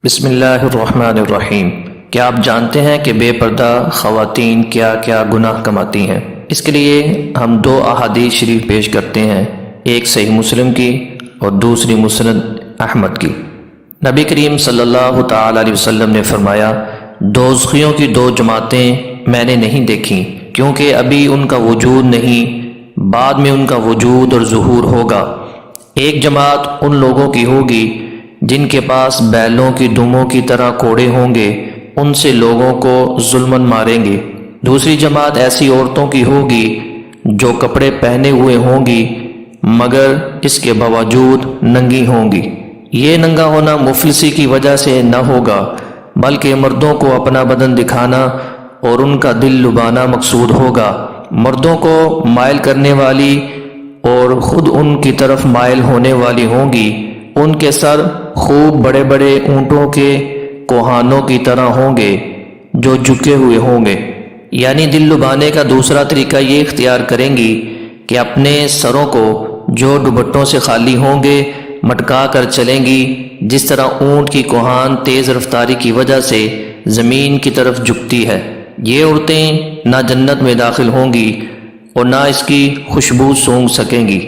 بسم اللہ الرحمن الرحیم۔ کیا آپ جانتے ہیں کہ بے پردہ خواتین کیا کیا گناہ کماتی ہیں؟ اس کے لیے ہم دو احادیث شریف پیش کرتے ہیں، ایک صحیح مسلم کی اور دوسری مسند احمد کی۔ نبی کریم صلی اللہ تعالی علیہ وسلم نے فرمایا، دوزخیوں کی دو جماعتیں میں نے نہیں دیکھیں، کیونکہ ابھی ان کا وجود نہیں، بعد میں ان کا وجود اور ظہور ہوگا۔ ایک جماعت ان لوگوں کی ہوگی جن کے پاس بیلوں کی دموں کی طرح کوڑے ہوں گے، ان سے لوگوں کو ظلمن ماریں گے۔ دوسری جماعت ایسی عورتوں کی ہوگی جو کپڑے پہنے ہوئے ہوں گی مگر اس کے باوجود ننگی ہوں گی۔ یہ ننگا ہونا مفلسی کی وجہ سے نہ ہوگا، بلکہ مردوں کو اپنا بدن دکھانا اور ان کا دل لبانا مقصود ہوگا۔ مردوں کو مائل کرنے والی اور خود ان کی طرف مائل ہونے والی ہوں گی۔ ان کے سر خوب بڑے بڑے اونٹوں کے کوہانوں کی طرح ہوں گے جو جھکے ہوئے ہوں گے۔ یعنی دل لبانے کا دوسرا طریقہ یہ اختیار کریں گی کہ اپنے سروں کو جو دوپٹوں سے خالی ہوں گے مٹکا کر چلیں گی، جس طرح اونٹ کی کوہان تیز رفتاری کی وجہ سے زمین کی طرف جھکتی ہے۔ یہ عورتیں نہ جنت میں داخل ہوں گی اور نہ اس کی خوشبو سونگھ سکیں گی،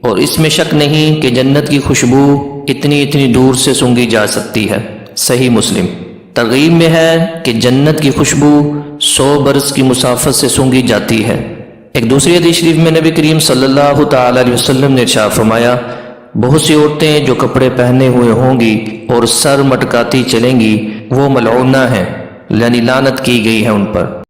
اور اس میں شک نہیں کہ جنت کی خوشبو اتنی دور سے سونگھی جا سکتی ہے۔ صحیح مسلم۔ ترغیب میں ہے کہ جنت کی خوشبو 100 برس کی مسافت سے سونگھی جاتی ہے۔ ایک دوسری حدیث شریف میں نبی کریم صلی اللہ تعالی علیہ وسلم نے ارشاد فرمایا، بہت سی عورتیں جو کپڑے پہنے ہوئے ہوں گی اور سر مٹکاتی چلیں گی، وہ ملعونہ ہیں، یعنی لعنت کی گئی ہے ان پر۔